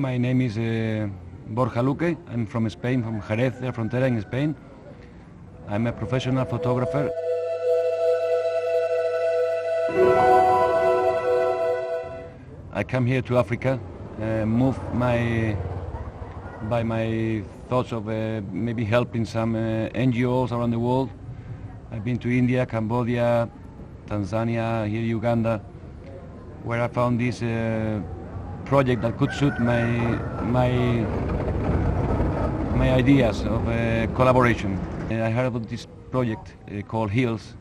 My name is Borja Luque. I'm from Spain, from Jerez, the frontera in Spain. I'm a professional photographer. I come here to Africa, moved by my thoughts of maybe helping some NGOs around the world. I've been to India, Cambodia, Tanzania, here Uganda, where I found this project that could suit my ideas of collaboration. I heard about this project called Heals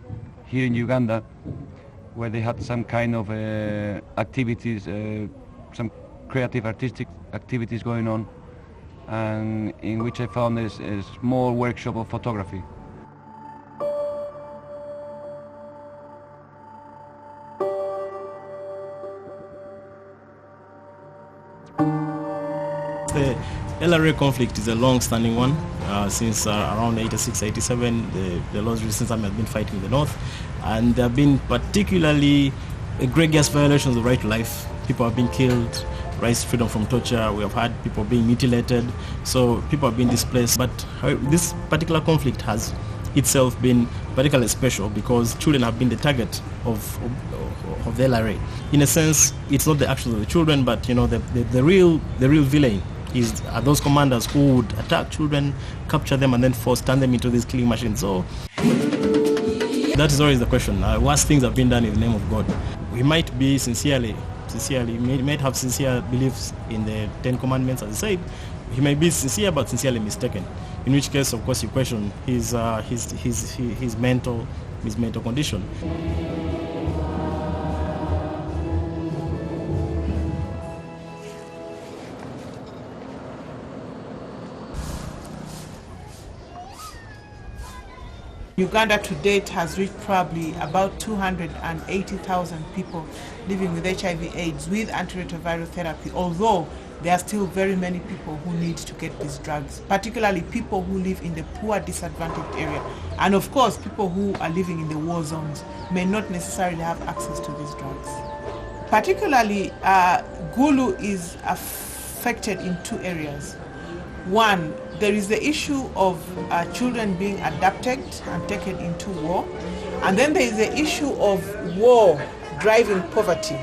here in Uganda, where they had some kind of activities, some creative artistic activities going on, and in which I found a small workshop of photography. The LRA conflict is a long-standing one. Since around 86, 87, the Lord's Resistance Army has been fighting in the north, and there have been particularly egregious violations of the right to life. People have been killed, rights to freedom from torture. We have had people being mutilated, so people have been displaced. But this particular conflict has itself been particularly special because children have been the target of the LRA. In a sense, it's not the actions of the children, but you know the real villain are those commanders who would attack children, capture them, and then turn them into these killing machines. So that is always the question. Worst things have been done in the name of God. We might be sincerely, might have sincere beliefs in the Ten Commandments, as I said. He may be sincere, but sincerely mistaken. In which case, of course, you question his mental condition. Uganda to date has reached probably about 280,000 people living with HIV/AIDS with antiretroviral therapy, although there are still very many people who need to get these drugs, particularly people who live in the poor, disadvantaged area. And of course, people who are living in the war zones may not necessarily have access to these drugs. Particularly, Gulu is affected in two areas. One, there is the issue of children being abducted and taken into war. And then there is the issue of war driving poverty.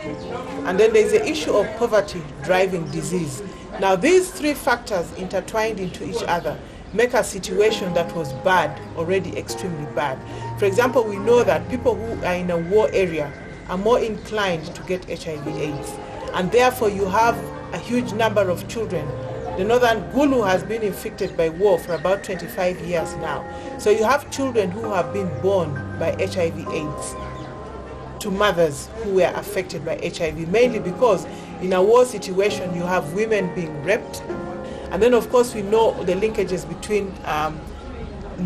And then there's the issue of poverty driving disease. Now these three factors intertwined into each other make a situation that was bad already extremely bad. For example, we know that people who are in a war area are more inclined to get HIV/AIDS, and therefore you have a huge number of children. The northern Gulu has been infected by war for about 25 years now. So you have children who have been born by HIV/AIDS to mothers who were affected by HIV, mainly because in a war situation you have women being raped. And then of course we know the linkages between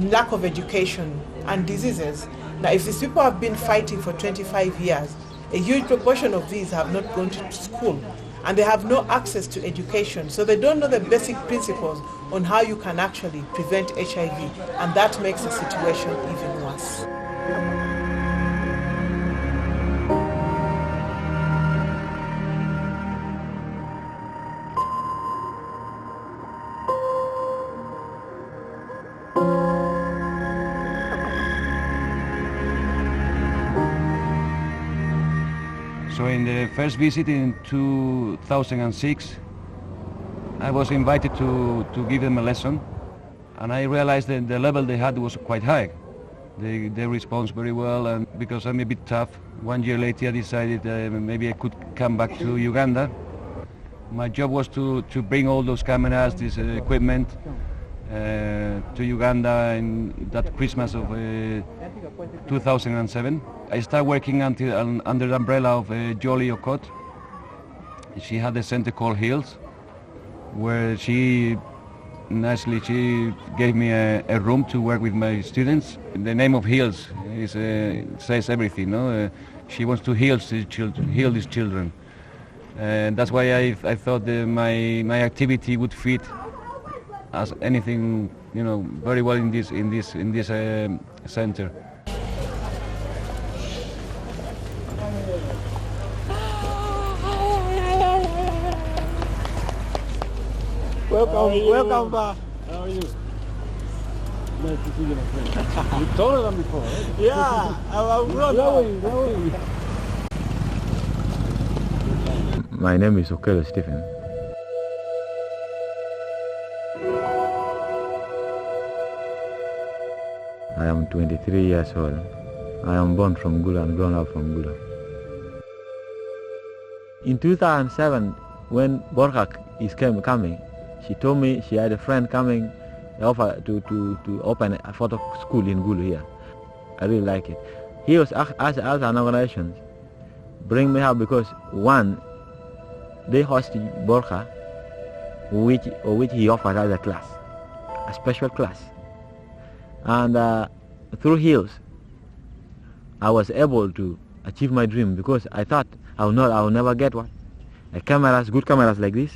lack of education and diseases. Now if these people have been fighting for 25 years, a huge proportion of these have not gone to school and they have no access to education. So they don't know the basic principles on how you can actually prevent HIV, and that makes the situation even worse. So in the first visit in 2006, I was invited to give them a lesson, and I realized that the level they had was quite high. They respond very well, and because I'm a bit tough, 1 year later I decided maybe I could come back to Uganda. My job was to bring all those cameras, this equipment, to Uganda in that Christmas of 2007. I started working under the umbrella of Jolly Okot. She had a center called Heals, where she gave me a room to work with my students. The name of Heals says everything, no? She wants to heal these children. And that's why I thought that my activity would fit as anything, very well in this center. Welcome back. How are you? Nice to see you, my friend. You're taller than before, right? Yeah, I'm growing. My name is Okelo Stephen. I am 23 years old. I am born from Gulu and grown up from Gulu. In 2007, when Borja is coming, she told me she had a friend coming, offer to open a photo school in Gulu here. I really like it. He was as an organization bring me up because one, they hosted Borja, which he offered as a class, a special class. And through Heals, I was able to achieve my dream because I thought I will never get one. Good cameras like this,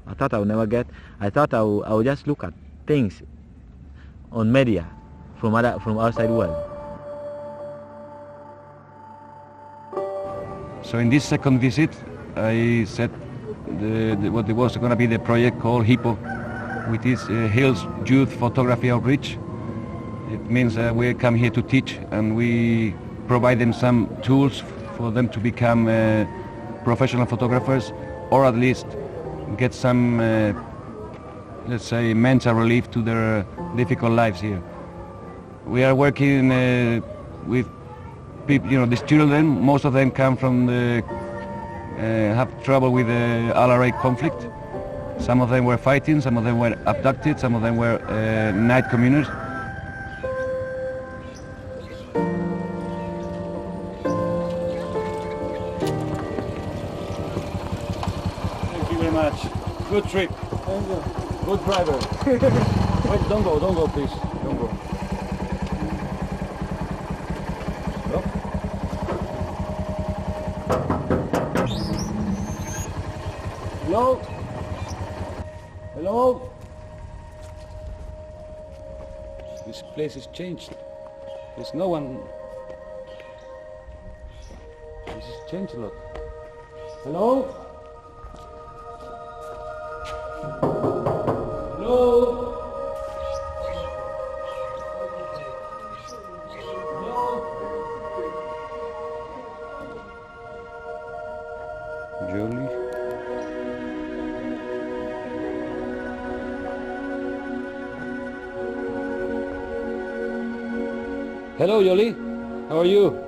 I thought I would never get. I thought I would just look at things on media from outside world. So in this second visit, I said what was going to be the project called HIPPO, which is Hills Youth Photography Outreach. It means we come here to teach, and we provide them some tools for them to become professional photographers, or at least get some, let's say, mental relief to their difficult lives here. We are working with people, these children. Most of them come from have trouble with the LRA conflict. Some of them were fighting, some of them were abducted, some of them were night communers. Thank you very much. Good trip. Thank you. Good driver. Wait, don't go, please. Don't go. Stop. Hello? Hello? This place has changed. There's no one. This has changed a lot. Hello? Hello? Jolie. Hello, Jolie. How are you?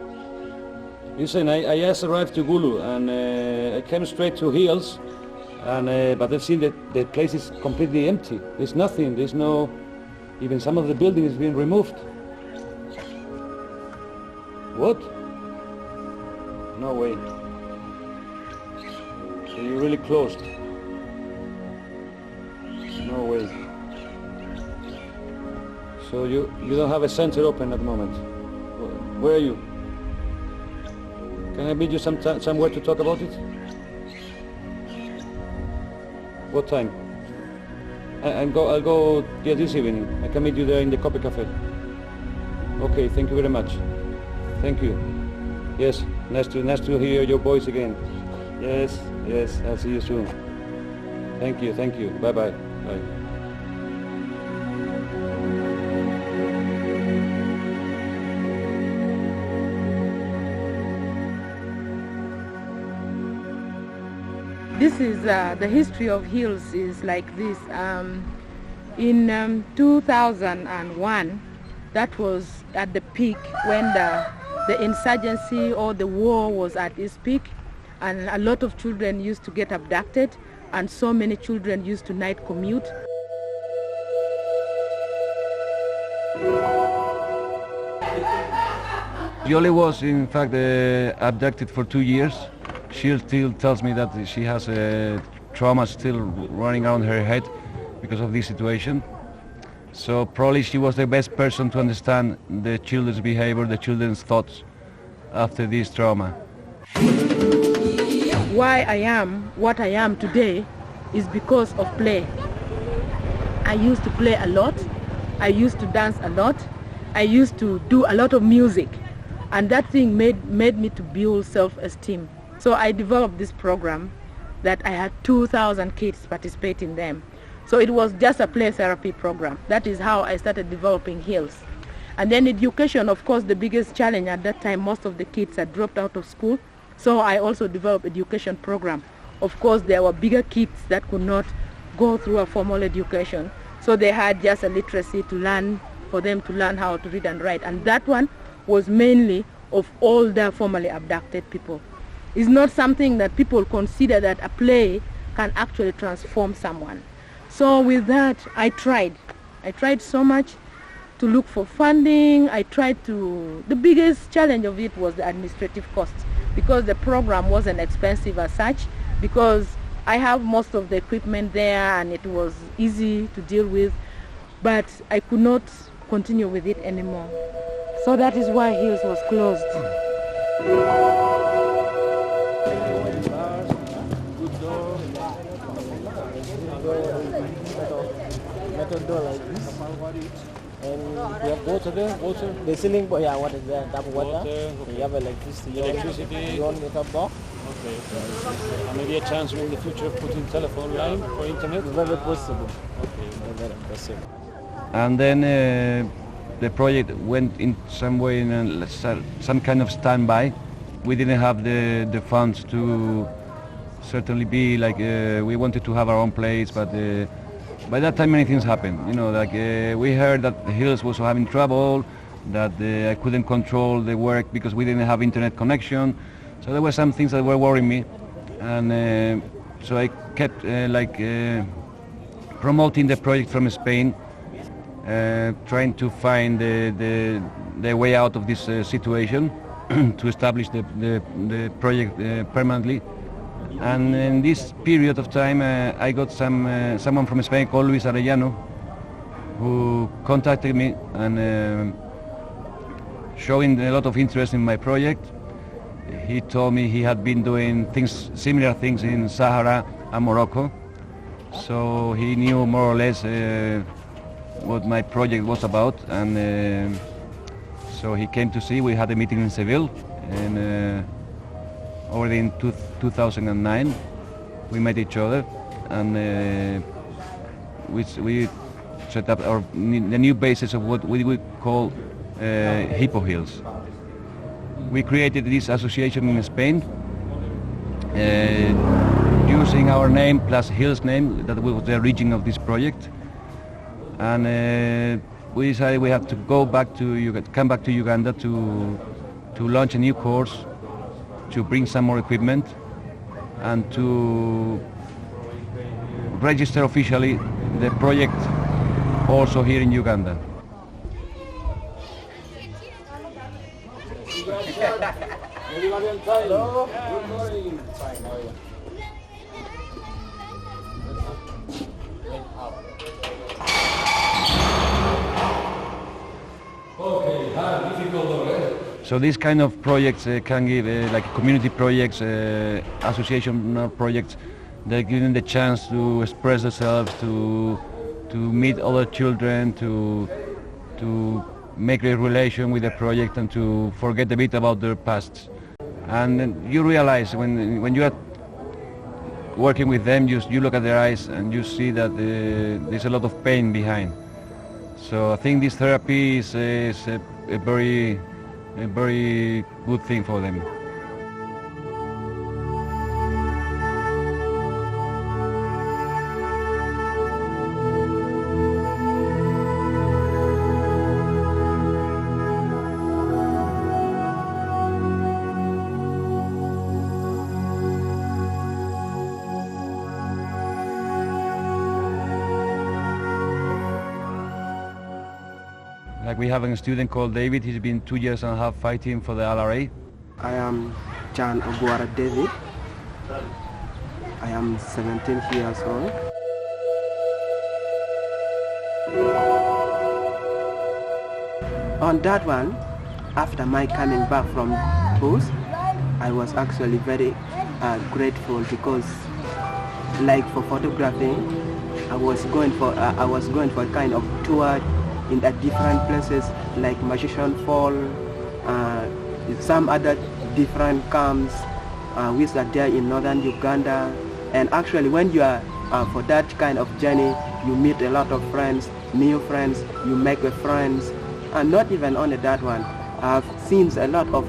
Listen, I just arrived to Gulu and I came straight to Hills, and but I've seen that the place is completely empty. There's nothing. There's no. Even some of the building is being removed. What? No way. So you're really closed? No way. So you don't have a center open at the moment? Where are you? Can I meet you somewhere to talk about it? What time? I'll go this evening. I can meet you there in the Coffee Cafe. Okay, thank you very much. Thank you. Yes, nice to hear your voice again. Yes, I'll see you soon. Thank you. Bye. This is the history of Hills is like this. In 2001, that was at the peak when the insurgency or the war was at its peak, and a lot of children used to get abducted, and so many children used to night commute. Jolie was in fact abducted for 2 years. She still tells me that she has trauma still running around her head because of this situation. So probably she was the best person to understand the children's behavior, the children's thoughts after this trauma. Why I am what I am today is because of play. I used to play a lot. I used to dance a lot. I used to do a lot of music. And that thing made me to build self-esteem. So I developed this program that I had 2,000 kids participate in them. So it was just a play therapy program. That is how I started developing Hills. And then education, of course, the biggest challenge at that time, most of the kids had dropped out of school. So I also developed education program. Of course, there were bigger kids that could not go through a formal education. So they had just a literacy to learn, for them to learn how to read and write. And that one was mainly of older formerly abducted people. It's not something that people consider that a play can actually transform someone. So with that, I tried so much to look for funding. The biggest challenge of it was the administrative costs, because the program wasn't expensive as such, because I have most of the equipment there and it was easy to deal with, but I could not continue with it anymore. So that is why Hills was closed. Metal door like this. And you have water there, water? The ceiling, yeah, water is there, tap water. Okay. You have electricity. You want metal box? Okay. Maybe a chance in the future of putting telephone line for internet? Very possible. Okay. Very possible. And then the project went in some way in some kind of standby. We didn't have the funds to certainly be like, we wanted to have our own place, but by that time many things happened. You know, like we heard that Hills was having trouble, that I couldn't control the work because we didn't have internet connection. So there were some things that were worrying me, and so I kept promoting the project from Spain, trying to find the way out of this situation to establish the project permanently. And in this period of time, I got someone from Spain called Luis Arellano, who contacted me and showing a lot of interest in my project. He told me he had been doing similar things in Sahara and Morocco, so he knew more or less what my project was about, and so he came to see. We had a meeting in Seville, and already in 2009 we met each other, and we set up the new basis of what we would call Hypoheals. We created this association in Spain using our name plus Hill's name, that was the origin of this project. And we decided we have to come back to Uganda to launch a new course, to bring some more equipment, and to register officially the project also here in Uganda. So these kind of projects can give, like community projects, association projects, they give them the chance to express themselves, to meet other children, to make a relation with the project and to forget a bit about their past. And you realize when you are working with them, you look at their eyes and you see that there's a lot of pain behind. So I think this therapy is a very good thing for them. Like we have a student called David, he's been 2.5 years fighting for the LRA. I am John Oguara David. I am 17 years old. On that one, after my coming back from post, I was actually very grateful because, like for photographing, I was going for a kind of tour in the different places like Magician Fall, some other different camps which are there in northern Uganda. And actually when you are for that kind of journey, you meet a lot of friends, new friends, you make friends. And not even only that one, I've seen a lot of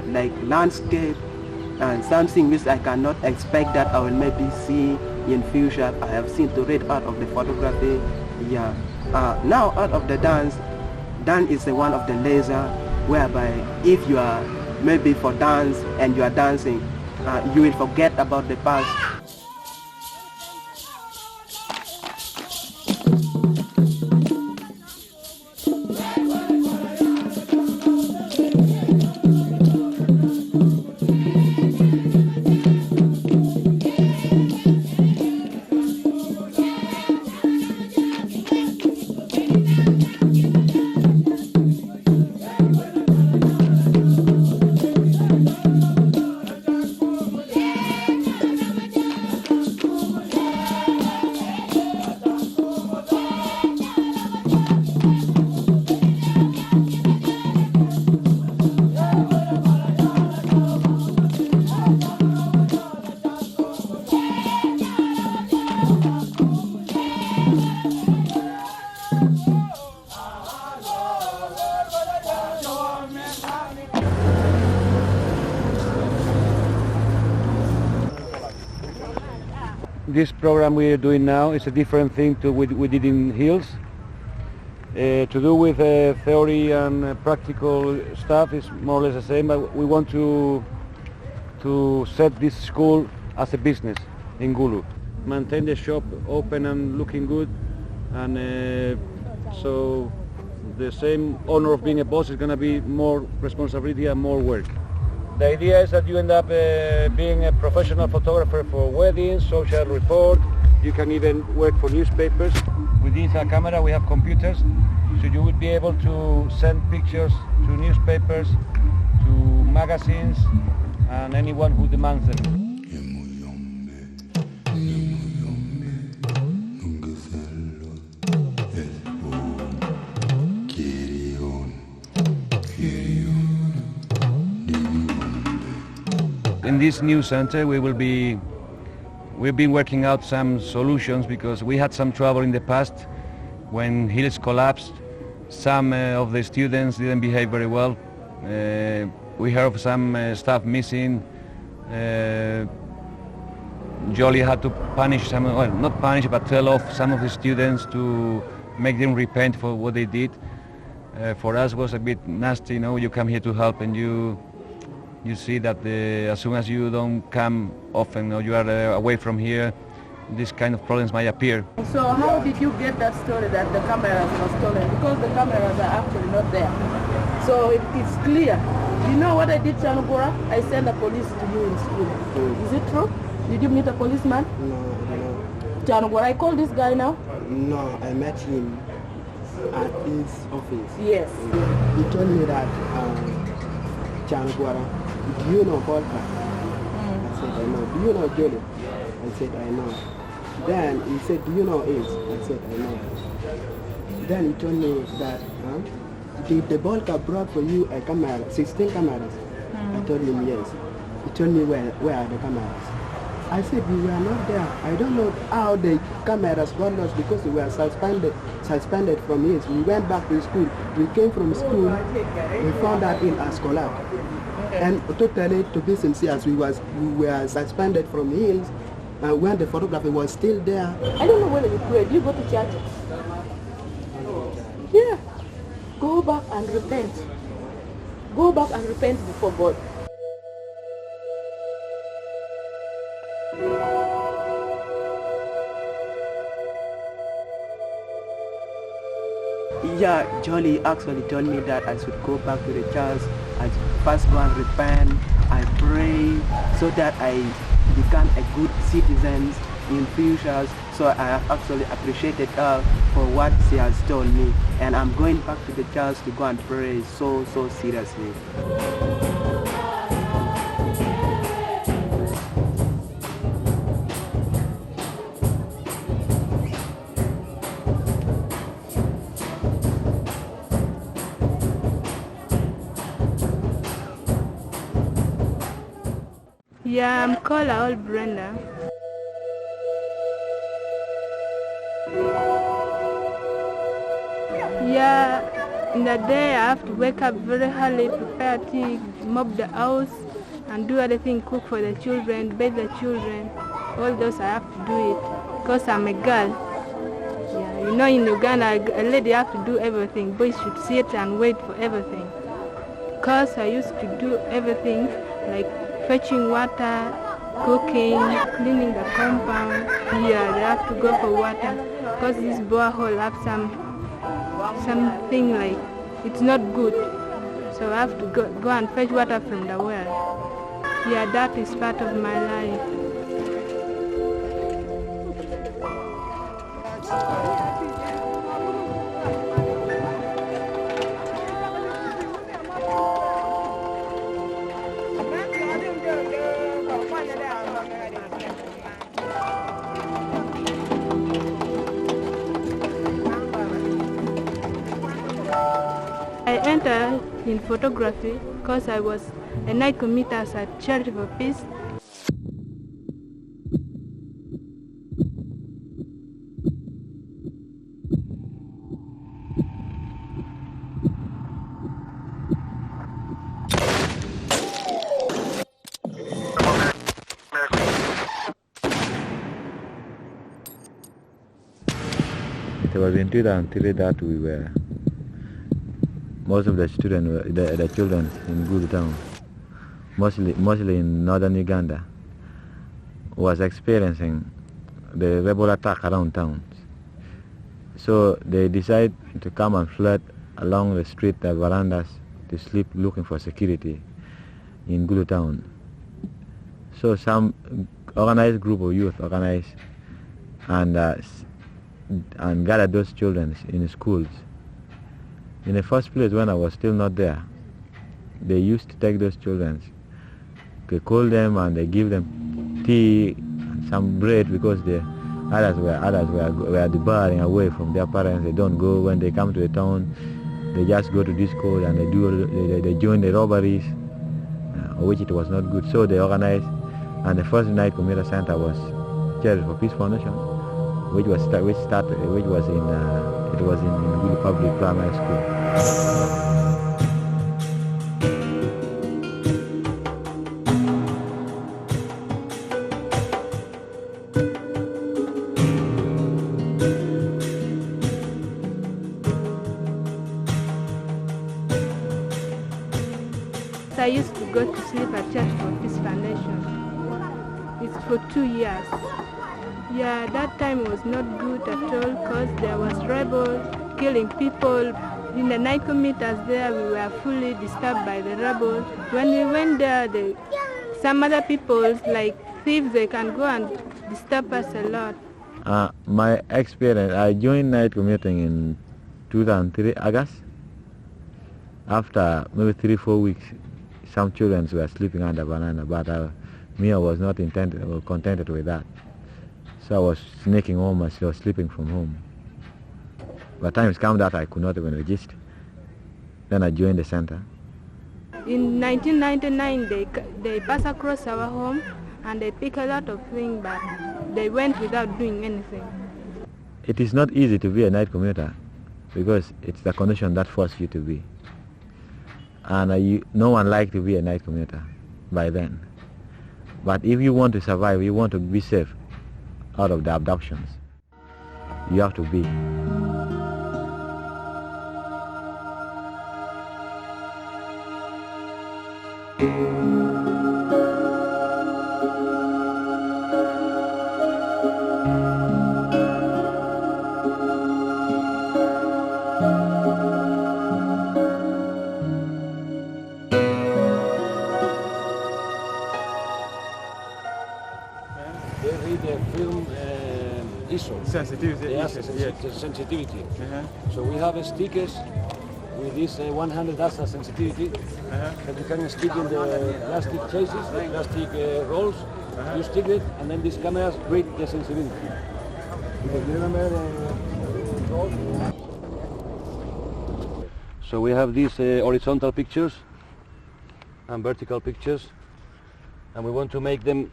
like landscape and something which I cannot expect that I will maybe see in future. I have seen to read out of the photography. Yeah. Now out of the dance is one of the laser whereby if you are maybe for dance and you are dancing, you will forget about the past. This program we are doing now is a different thing to what we did in Hills. To do with theory and practical stuff is more or less the same, but we want to set this school as a business in Gulu. Maintain the shop open and looking good, and so the same honor of being a boss is going to be more responsibility and more work. The idea is that you end up being a professional photographer for weddings, social report. You can even work for newspapers. With digital camera we have computers, so you will be able to send pictures to newspapers, to magazines, and anyone who demands them. In this new center we've been working out some solutions because we had some trouble in the past when Hills collapsed. Some of the students didn't behave very well. We heard of some staff missing. Jolly had to punish some, well, not punish, but tell off some of the students to make them repent for what they did. For us was a bit nasty, you know, you come here to help and you see that as soon as you don't come often or you are away from here, this kind of problems might appear. So how did you get that story that the cameras were stolen? Because the cameras are actually not there. So it is clear. You know what I did, Chanugora? I sent the police to you in school. Is it true? Did you meet a policeman? No. Chanugora, I called this guy now? No, I met him at his office. Yes. He told me that, Chanugora, do you know Borja? I said, I know. Do you know Gulu? I said, I know. Then he said, do you know Ace? I said, I know. Then he told me that, the Borja brought for you a camera, 16 cameras. I told him yes. He told me where are the cameras. I said, we were not there. I don't know how the cameras got lost because we were suspended from his. We went back to school. We came from school. We found out in Ascola. And totally, to be sincere, as we were suspended from Hills, when the photography was still there. I don't know whether you pray. Do you go to church? Yeah. Go back and repent. Go back and repent before God. Yeah, Jolly actually told me that I should go back to the church. I first go and repent, I pray, so that I become a good citizen in future. So I actually appreciated her for what she has told me. And I'm going back to the church to go and pray so seriously. Yeah, I'm called old Brenda. Yeah, in the day I have to wake up very early, prepare tea, mop the house, and do everything, cook for the children, bathe the children. All those I have to do it because I'm a girl. Yeah, you know, in Uganda, a lady have to do everything. Boys should sit and wait for everything. Because I used to do everything like fetching water, cooking, cleaning the compound. Yeah, they have to go for water because this borehole have something like it's not good. So I have to go and fetch water from the well. Yeah, that is part of my life. I entered in photography because I was a night committer at Charity for Peace. It was in 2003 that we were, most of the students, the children in Gulu town, mostly in northern Uganda, was experiencing the rebel attack around towns. So they decided to come and flood along the street, the verandas, to sleep looking for security in Gulu town. So some organized group of youth organized and gathered those children in schools. In the first place, when I was still not there, they used to take those children. They call them and they give them tea and some bread because the others were debarring away from their parents. They don't go. When they come to the town, they just go to disco and they join the robberies, which it was not good. So they organized, and the first night community center was Charity for Peace Foundation, which was in Gulu Public Primary School. to sleep at Church for Peace Foundation. It's for 2 years. Yeah, that time was not good at all because there was rebels killing people. In the night commuters there, we were fully disturbed by the rebels. When we went there, some other people, like thieves, they can go and disturb us a lot. My experience, I joined night commuting in 2003, August. After maybe 3-4 weeks, some children were sleeping under banana, but me, I was not contented with that. So I was sneaking home, I was sleeping from home. But times come that I could not even register. Then I joined the center. In 1999, they passed across our home and they picked a lot of things, but they went without doing anything. It is not easy to be a night commuter because it's the condition that forces you to be. And no one liked to be a night commuter by then. But if you want to survive, you want to be safe out of the abductions, you have to be. Sensitivity. Yes, sensitivity. So we have stickers with this 100 ASA sensitivity that you can stick in the plastic cases, plastic rolls. You stick it, and then these cameras read the sensitivity. Because you remember the rolls? So we have these horizontal pictures and vertical pictures, and we want to make them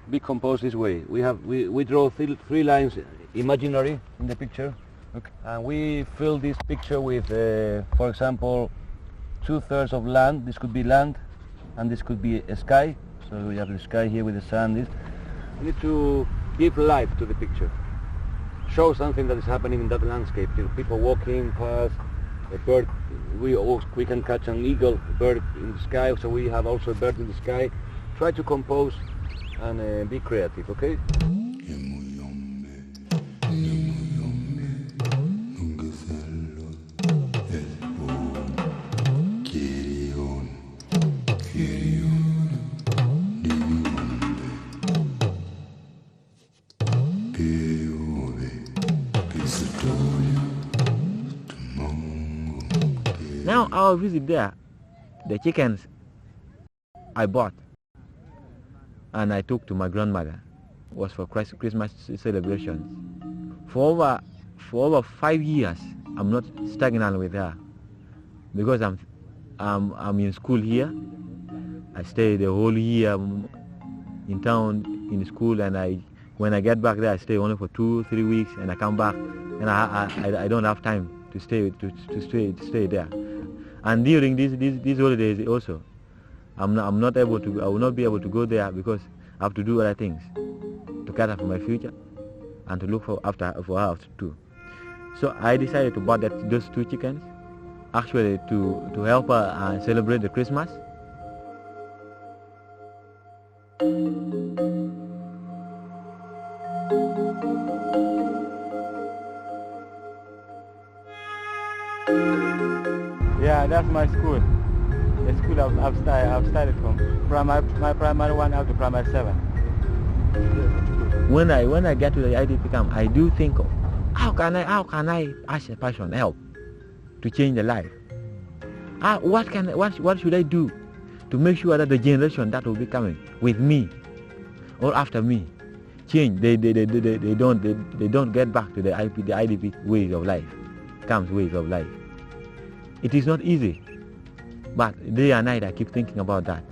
be composed this way. We draw three lines imaginary in the picture, okay. And we fill this picture with, for example, 2/3 of land. This could be land, and this could be a sky. So we have the sky here with the sun. We need to give life to the picture, show something that is happening in that landscape. People walking past, a bird. We can catch an eagle, a bird in the sky. So we have also a bird in the sky. Try to compose and be creative, okay? Now our visit there, the chickens I bought and I took to my grandmother was for Christmas celebrations. For over 5 years, I'm not stagnant with her because I'm in school here. I stay the whole year in town in school, and when I get back there, I stay only for 2-3 weeks, and I come back, and I don't have time to stay there. And during these holidays also, I will not be able to go there because I have to do other things to cater for my future and to look for her too. So I decided to buy those 2 chickens, actually to help her celebrate the Christmas. Yeah, that's my school. The school I've started from my primary 1 up to primary 7. When I get to the IDP camp, I do think of how can I as a person help to change the life? What should I do to make sure that the generation that will be coming with me or after me change? They don't get back to the IDP ways of life, camp's ways of life. It is not easy, but day and night I keep thinking about that.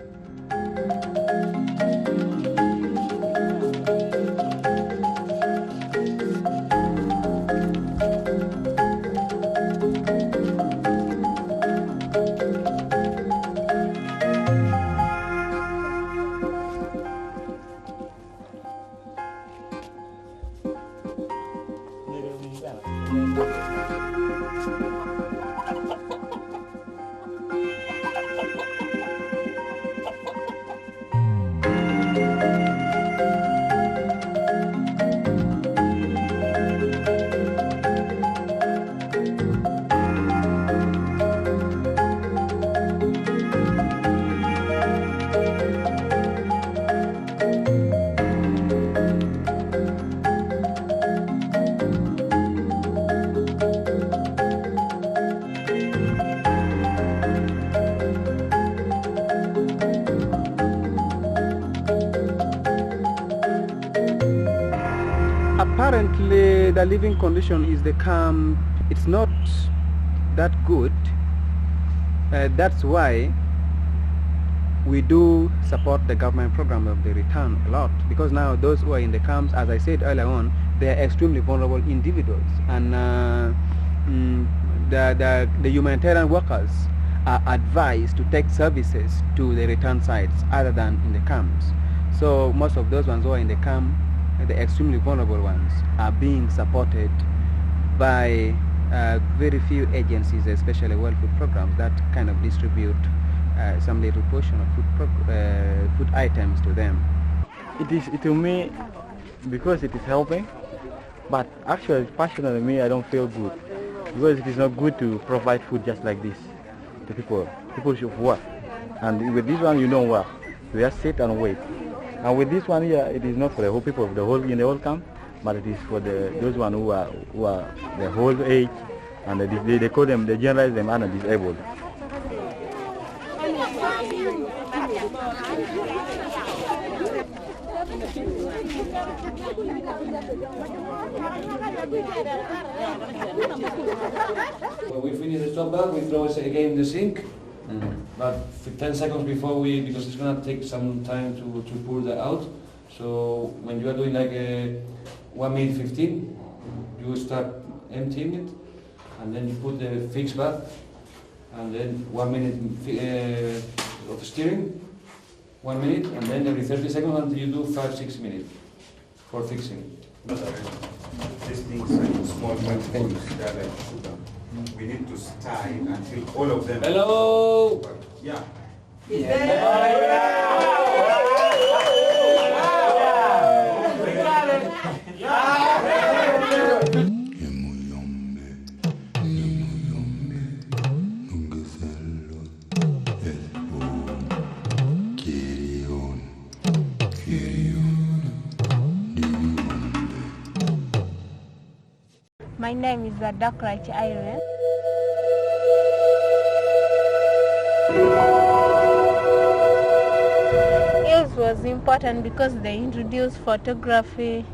Currently, the living condition is the camp. It's not that good. That's why we do support the government program of the return a lot, because now those who are in the camps, as I said earlier on, they are extremely vulnerable individuals, and the humanitarian workers are advised to take services to the return sites other than in the camps. So most of those ones who are in the camp, the extremely vulnerable ones, are being supported by very few agencies, especially World Food Programs, that kind of distribute some little portion of food items to them. It is to me because it is helping, but actually, personally, me, I don't feel good because it is not good to provide food just like this to people. People should work, and with this one, you don't work. You just sit and wait. And with this one here, it is not for the whole people, in the whole camp, but it is for those one who are the whole age, and they call them, they generalize them as disabled. When we finish the top bag, we throw it again in the sink. But for 10 seconds before because it's going to take some time to pour that out. So when you are doing like a 1 minute 15, you start emptying it, and then you put the fix back, and then 1 minute of stirring, 1 minute, and then every 30 seconds until you do 5-6 minutes for fixing. These things are in small quantities, they are like sugar. We need to stir it until all of them. Hello! Yeah. My name is Darkrite Iron. Hills was important because they introduced photography,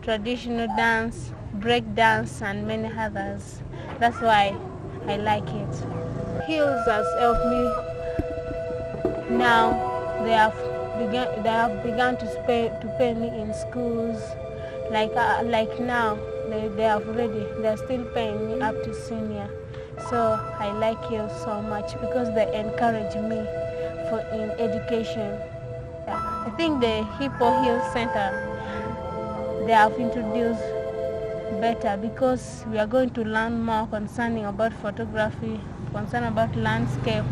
traditional dance, break dance, and many others. That's why I like it. Hills has helped me. Now they have begun to pay me in schools. Like now, they're still paying me up to senior. So I like you so much because they encourage me in education. Yeah. I think the Hypoheals Center, they have introduced better because we are going to learn more concerning about photography, concerning about landscape,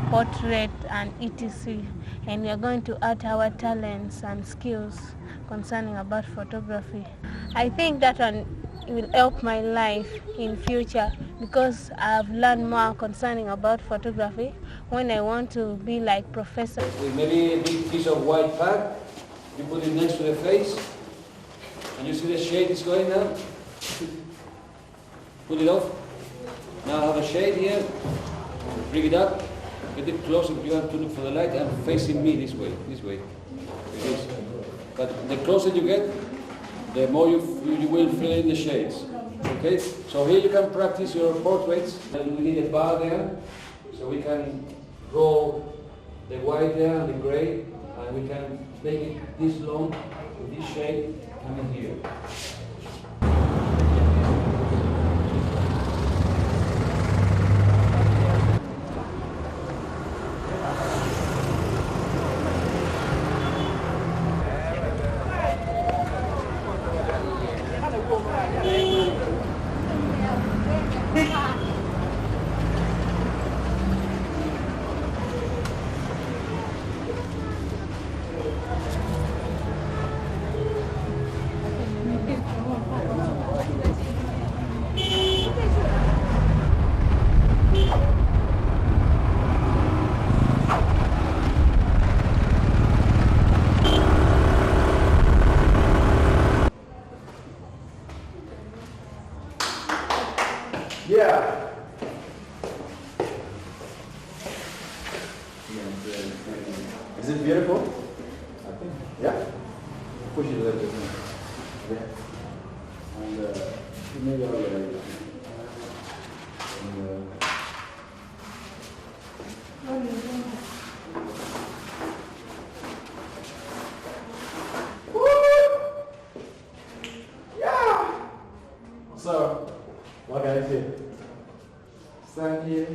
portrait, and etc. And we are going to add our talents and skills concerning about photography. I think that one will help my life in future because I have learned more concerning about photography when I want to be like professor. With maybe a big piece of white pad, you put it next to the face, and you see the shade is going now. Put it off. Now I have a shade here. Bring it up. Get it closer. You have to look for the light and facing me this way. Like this. But the closer you get, the more you will fill in the shades. Okay? So here you can practice your portraits. And we need a bar there, so we can go the white there and the gray, and we can make it this long with this shade coming here. Yeah. Is it beautiful? I think. Yeah. Push it a little bit more. Yeah. So, what can I say? Stand here.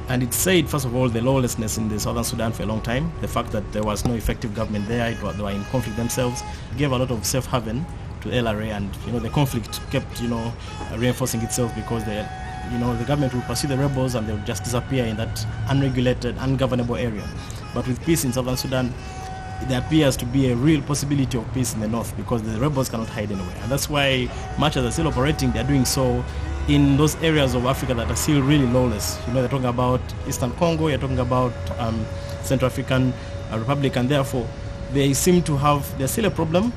And it said, first of all, the lawlessness in the southern Sudan for a long time, the fact that there was no effective government there, they were in conflict themselves, gave a lot of safe haven to LRA, and the conflict kept reinforcing itself because the government will pursue the rebels and they will just disappear in that unregulated, ungovernable area. But with peace in southern Sudan, there appears to be a real possibility of peace in the north because the rebels cannot hide anywhere. And that's why much as they're still operating, they're doing so in those areas of Africa that are still really lawless. They're talking about Eastern Congo, you're talking about Central African Republic, and therefore they seem to have, there's still a problem.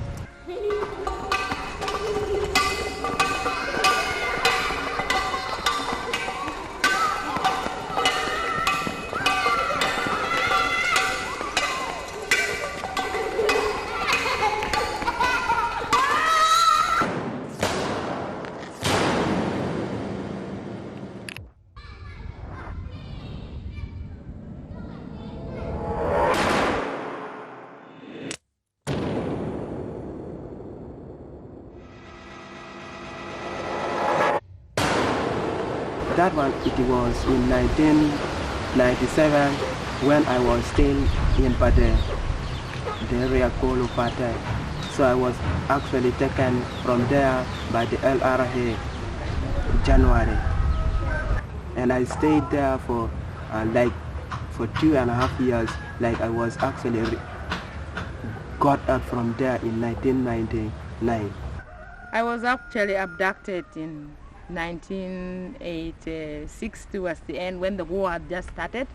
That one, it was in 1997 when I was still in Pate, the area called Pate. So I was actually taken from there by the LRA January. And I stayed there for 2.5 years. I was actually got out from there in 1999. I was actually abducted in 1986 towards the end when the war had just started.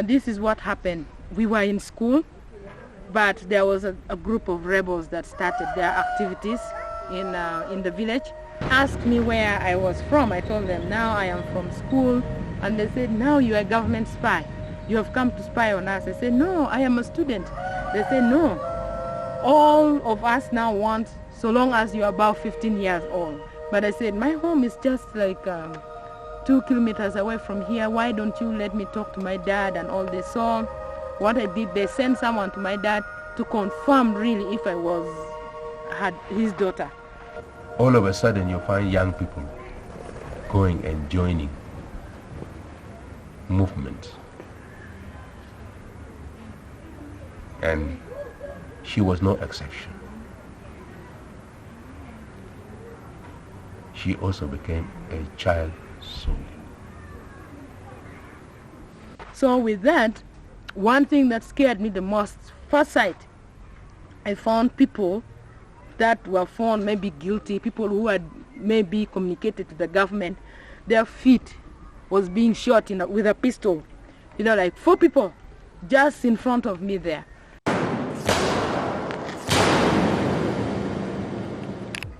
This is what happened. We were in school, but there was a group of rebels that started their activities in the village. Asked me where I was from. I told them, now I am from school. And they said, now you are a government spy. You have come to spy on us. I said, no, I am a student. They said, no. All of us now want, so long as you are about 15 years old. But I said, my home is just 2 kilometers away from here. Why don't you let me talk to my dad and all this? So what I did, they sent someone to my dad to confirm really if I had his daughter. All of a sudden you find young people going and joining movements. And she was no exception. She also became a child soldier. So with that, one thing that scared me the most, first sight, I found people that were found maybe guilty, people who had maybe communicated to the government. Their feet was being shot with a pistol. 4 people just in front of me there.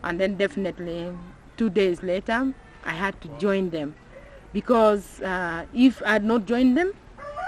And then definitely 2 days later, I had to join them because if I had not joined them,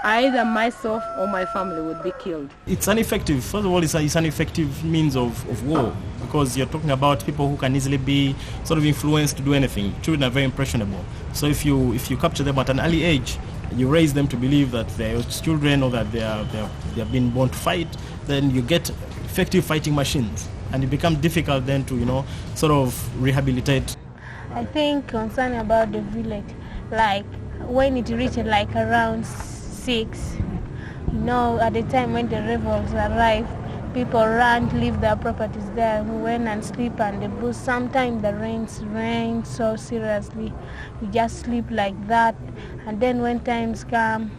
either myself or my family would be killed. It's ineffective. First of all, it's an effective means of war because you're talking about people who can easily be sort of influenced to do anything. Children are very impressionable. So if you capture them at an early age, you raise them to believe that they're children or that they have been born to fight, then you get effective fighting machines. And it becomes difficult then to, sort of rehabilitate. I think concern about the village, when it reached around 6, at the time when the rebels arrived, people ran, leave their properties there, we went and sleep on the bush. Sometimes the rain so seriously, we just sleep like that. And then when times come,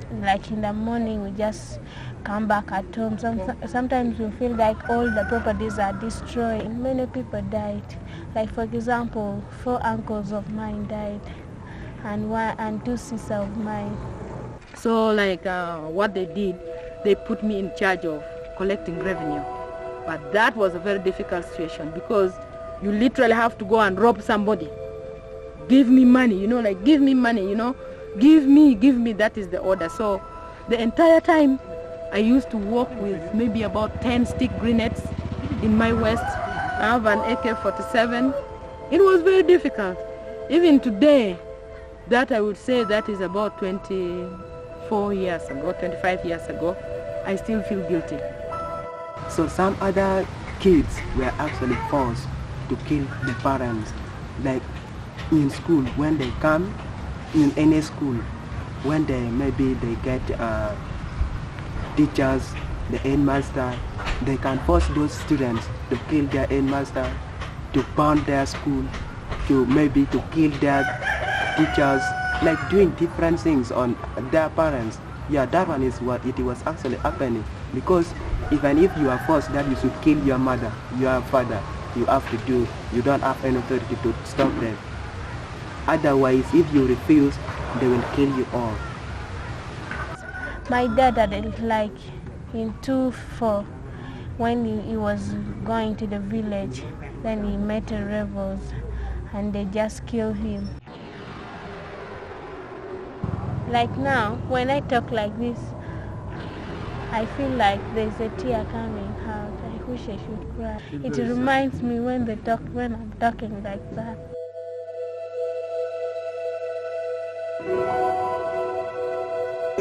in the morning, we just come back at home. Sometimes we feel like all the properties are destroyed. Many people died. Like for example, 4 uncles of mine died and 2 sisters of mine. So like what they did, they put me in charge of collecting revenue. But that was a very difficult situation because you literally have to go and rob somebody. Give me money, like give me money, give me, that is the order. So the entire time I used to walk with maybe about 10 stick grenades in my waist. I have an AK-47. It was very difficult. Even today, that I would say that is about 24 years ago, 25 years ago, I still feel guilty. So some other kids were actually forced to kill the parents. Like in school, when they come, in any school, when maybe they get teachers, the headmaster, they can force those students to kill their headmaster, to burn their school, to maybe to kill their teachers, like doing different things on their parents. Yeah, that one is what it was actually happening. Because even if you are forced that you should kill your mother, your father, you have to do, you don't have any authority to stop them. Otherwise, if you refuse, they will kill you all. My dad had like in 2004, when he was going to the village, then he met the rebels and they just killed him. Like now, when I talk like this, I feel like there's a tear coming out. I wish I should cry. It reminds me when I'm talking like that.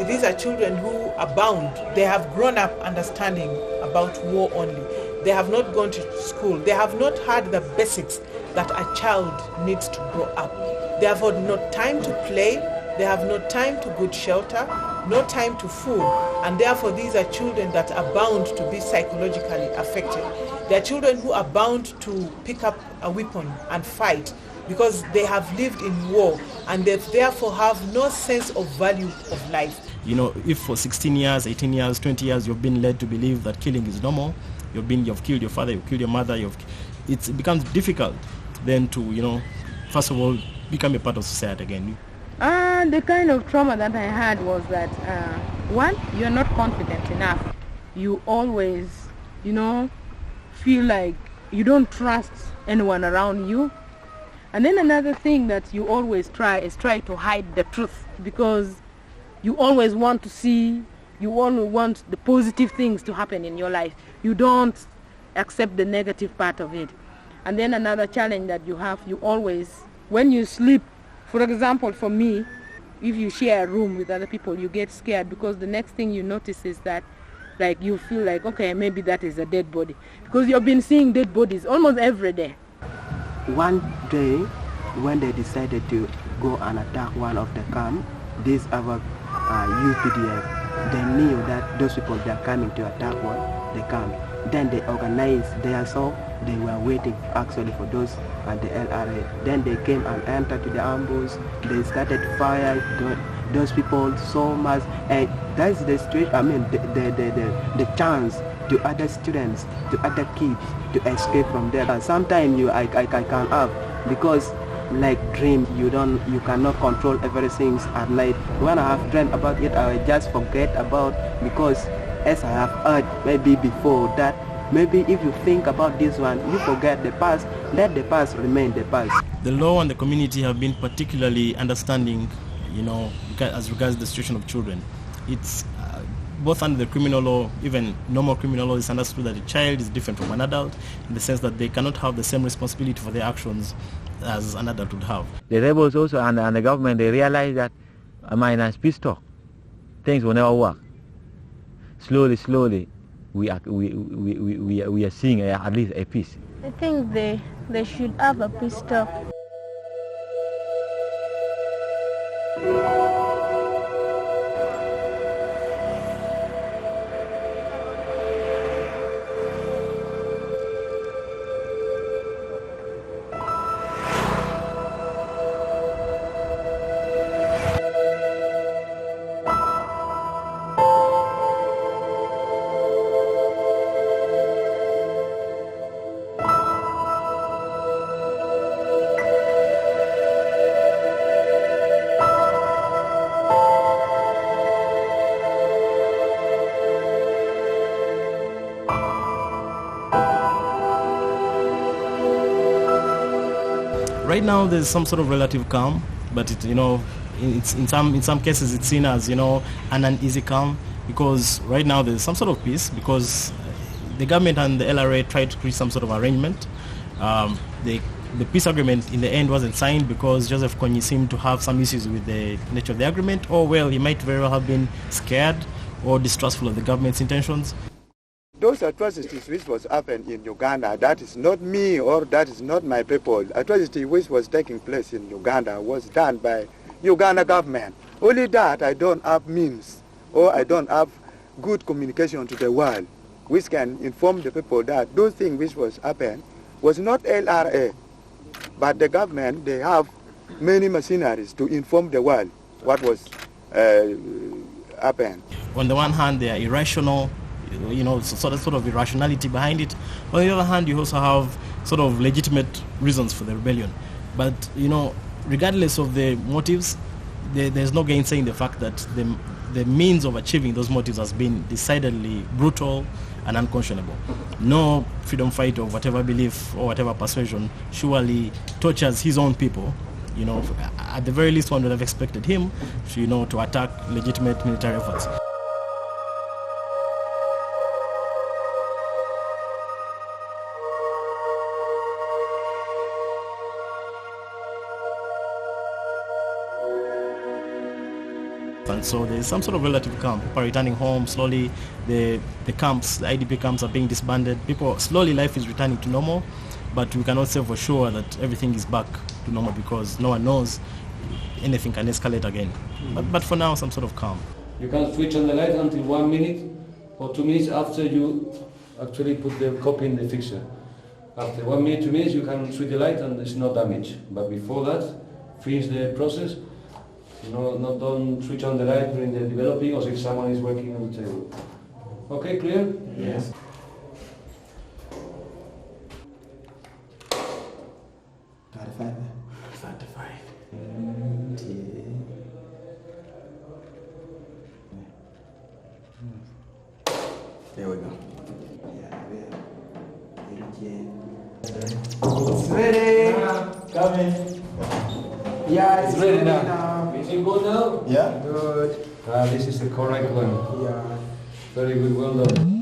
These are children who are bound. They have grown up understanding about war only. They have not gone to school. They have not had the basics that a child needs to grow up. They have had no time to play. They have no time to good shelter, no time to food, and therefore these are children that are bound to be psychologically affected. They are children who are bound to pick up a weapon and fight because they have lived in war and they therefore have no sense of value of life. If for 16 years, 18 years, 20 years you've been led to believe that killing is normal, you've killed your father, you've killed your mother, it becomes difficult then to, first of all, become a part of society again. The kind of trauma that I had was that, one, you're not confident enough. You always, feel like you don't trust anyone around you. And then another thing that you always try to hide the truth, because you always want to see, you only want the positive things to happen in your life. You don't accept the negative part of it. And then another challenge that you have, you always, when you sleep, for example, for me, if you share a room with other people, you get scared because the next thing you notice is that like you feel like, okay, maybe that is a dead body. Because you've been seeing dead bodies almost every day. One day, when they decided to go and attack one of the camp, these other UPDF, they knew that those people they are coming to attack the camp. Then they organized their assault. They were waiting actually for those at the LRA. Then they came and entered to the ambush. They started fire those people so much, and that's the situation. I mean, the chance to other students, to other kids to escape from there. Sometimes I can have, because like dream, you cannot control everything at night. When I have dreamt about it, I just forget about, because as I have heard maybe before that, maybe if you think about this one, you forget the past, let the past remain the past. The law and the community have been particularly understanding, as regards the situation of children. It's both under the criminal law, even normal criminal law, is understood that a child is different from an adult in the sense that they cannot have the same responsibility for their actions as an adult would have. The rebels also and the government, they realize that minus peace talk, things will never work. Slowly, we are seeing at least a peace. I think they should have a peace talk. Right now there's some sort of relative calm, but it, in some cases it's seen as an uneasy calm, because right now there's some sort of peace because the government and the LRA tried to reach some sort of arrangement. The peace agreement in the end wasn't signed because Joseph Kony seemed to have some issues with the nature of the agreement, or well, he might very well have been scared or distrustful of the government's intentions. Those atrocities which was happened in Uganda, that is not me or that is not my people. Atrocity which was taking place in Uganda was done by Uganda government. Only that I don't have means or I don't have good communication to the world which can inform the people that those things which was happened was not LRA. But the government, they have many machineries to inform the world what was happened. On the one hand, they are irrational, sort of irrationality behind it. On the other hand, you also have sort of legitimate reasons for the rebellion. But, regardless of the motives, there's no gainsaying the fact that the means of achieving those motives has been decidedly brutal and unconscionable. No freedom fighter of whatever belief or whatever persuasion surely tortures his own people. At the very least, one would have expected him to attack legitimate military efforts. And so there's some sort of relative calm. People are returning home slowly. The camps, the IDP camps are being disbanded. Slowly life is returning to normal, but we cannot say for sure that everything is back to normal because no one knows anything can escalate again. But for now, some sort of calm. You can switch on the light until 1 minute or 2 minutes after you actually put the copy in the fixture. After 1 minute, 2 minutes, you can switch the light and there's no damage. But before that, finish the process. Don't switch on the light during the developing or if someone is working on the table. Okay, clear? Yes. There we go. It's ready. Coming. Yeah, it's ready now. Is it good now? Yeah. Good. This is the correct one. Yeah. Very good, well done.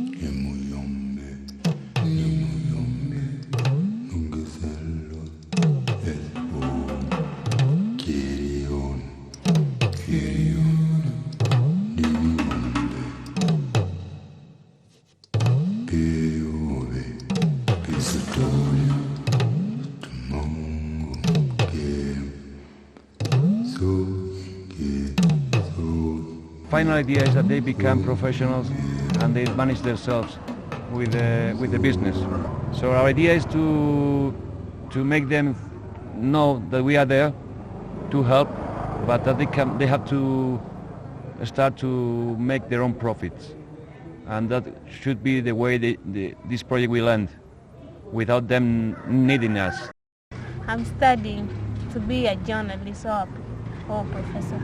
Final idea is that they become professionals and they manage themselves with the business. So our idea is to make them know that we are there to help, but that they have to start to make their own profits, and that should be the way this project will end, without them needing us. I'm studying to be a journalist or professor.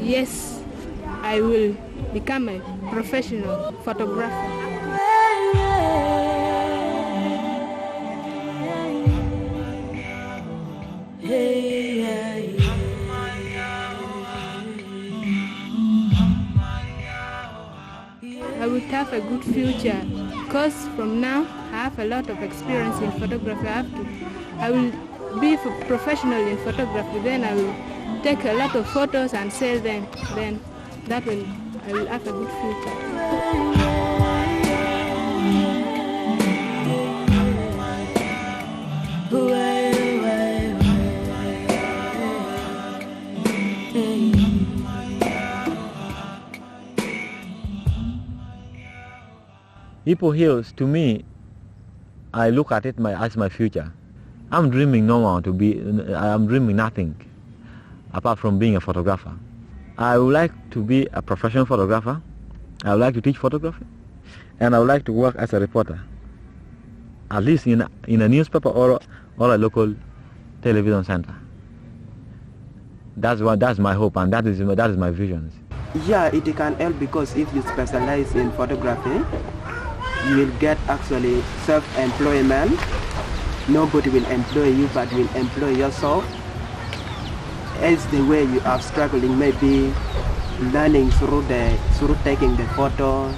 Yes, I will become a professional photographer. I will have a good future because from now I have a lot of experience in photography. I will be professional in photography, then I will take a lot of photos and sell them. Then I will have a good future. Hypoheals, to me, I look at it as my future. I'm dreaming I'm dreaming nothing apart from being a photographer. I would like to be a professional photographer. I would like to teach photography. And I would like to work as a reporter, at least in a newspaper or a local television center. That's my hope, and that is my visions. Yeah, it can help because if you specialize in photography, you will get actually self-employment. Nobody will employ you, but you will employ yourself. As the way you are struggling, maybe learning through taking the photo,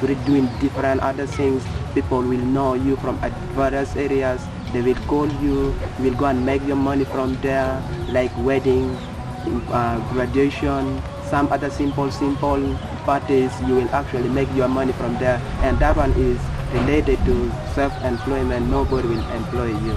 through doing different other things. People will know you from various areas. They will call you. You will go and make your money from there, like wedding, graduation, some other simple parties. You will actually make your money from there, and that one is related to self-employment. Nobody will employ you.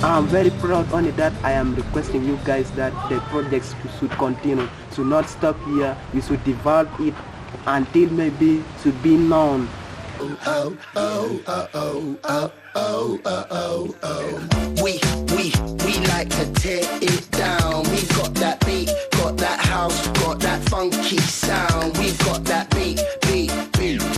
I'm very proud only that I am requesting you guys that the projects should continue, should not stop here. We should develop it until maybe should be known. We like to tear it down. We got that beat, got that house, got that funky sound. We got that beat,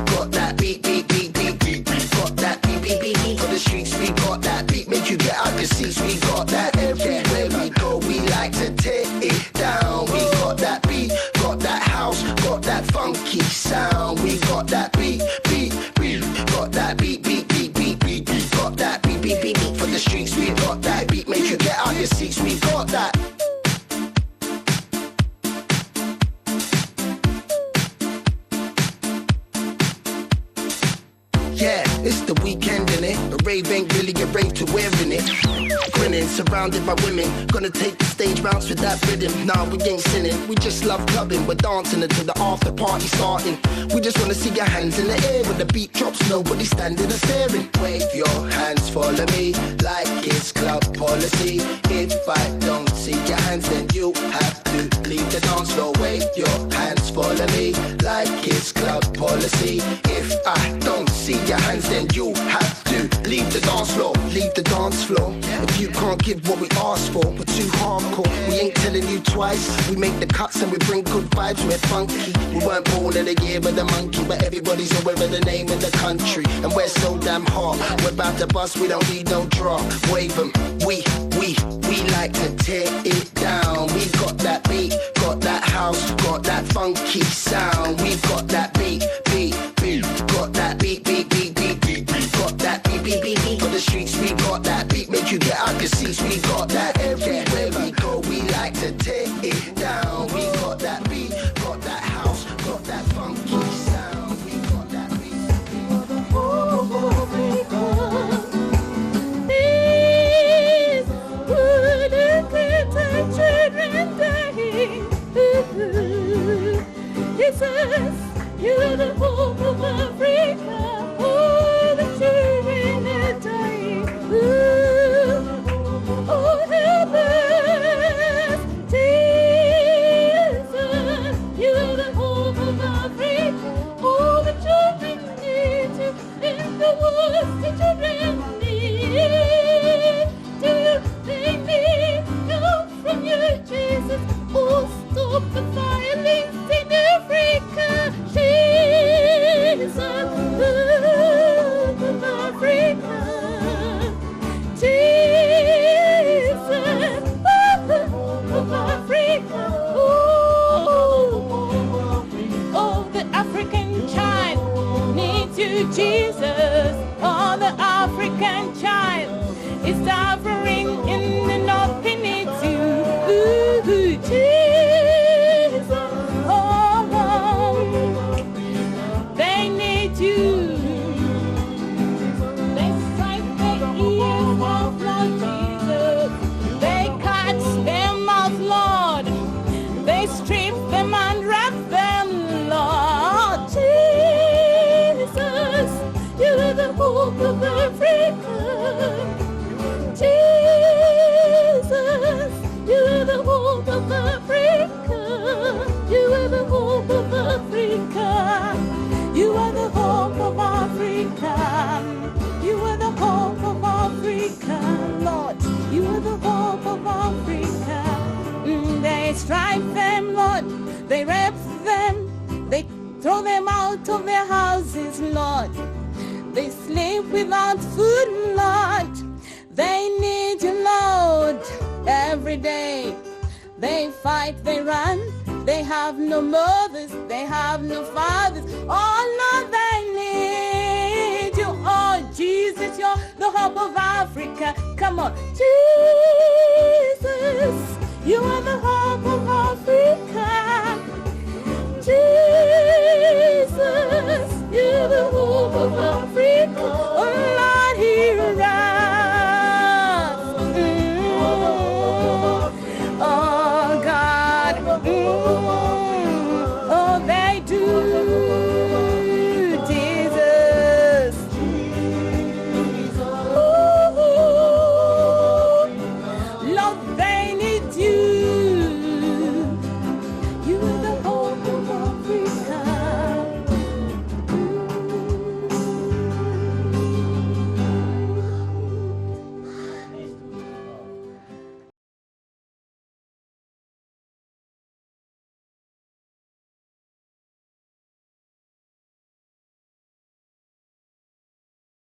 got that beat, got that beat for the streets. We got that beat, make you get out the seats. We got that everywhere we go. We like to tear it down. We got that beat, got that house, got that funky sound. We got that beat, got that beat, got that beat for the streets. We got that beat, make you get out your seats. We got that. Yeah, it's the weekend innit? The rave ain't really a rave to wearing it. Grinning, surrounded by women. Gonna take the stage bounce with that rhythm. Nah, we ain't sinning, we just love clubbing. We're dancing until the after party starting. We just wanna see your hands in the air. When the beat drops, nobody standing or staring. Wave your hands, follow me, like it's club policy. If I don't see your hands, then you have to leave the dance floor. Wave your hands, follow me, like it's club policy. If I don't see your hands, then you have to leave the dance floor, leave the dance floor. If you can't give what we ask for, we're too hardcore. We ain't telling you twice. We make the cuts and we bring good vibes. We're funky. We weren't born in the year of the monkey, but everybody's aware of the name of the country. And we're so damn hot. We're about to bust. We don't need no drop. Wave 'em. We like to tear it down. We got that beat, got that house, got that funky sound. We got that beat, got that beat, got that beat for the streets. We got that beat, make you get out your seats. We got that everywhere we go. We like to tear it down. We got that beat, got that house, got that funky sound. We got that beat. It's a of Africa. You are the hope of Africa. You are the hope of Africa. You are the hope of Africa, Lord. You are the hope of Africa. They strike them, Lord. They rape them. They throw them out of their houses, Lord. They sleep without food, Lord. They need you, Lord, every day. They fight, they run. They have no mothers. They have no fathers. Oh, Lord, they need you. Oh, Jesus, you're the hope of Africa. Come on. Jesus, you are the hope of